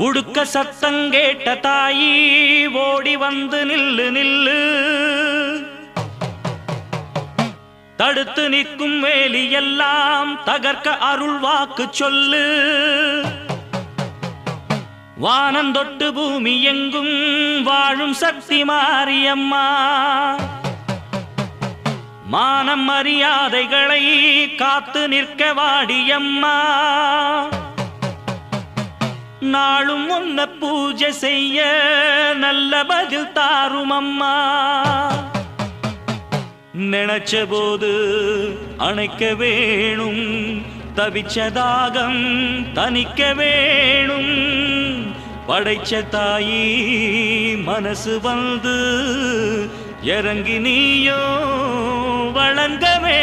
உடுக்க சத்தங்கேட்ட தாயி ஓடி வந்து நில்லு நில்லு, தடுத்து நிற்கும் வேலியெல்லாம் தகர்க்க அருள் வாக்கு சொல்லு. வானந்தொட்டு பூமி எங்கும் வாழும் சக்தி மாரியம்மா, மானம் மரியாதைகளை காத்து நிற்க வாடியம்மா. நாளும் உன்ன பூஜை செய்ய நல்ல பதில் தாரும் அம்மா. நினைச்ச போது அணைக்க வேணும், தவிச்ச தாகம் தணிக்க வேணும். படைச்ச தாயி மனசு வந்து இறங்கி நீயோ வழங்கவே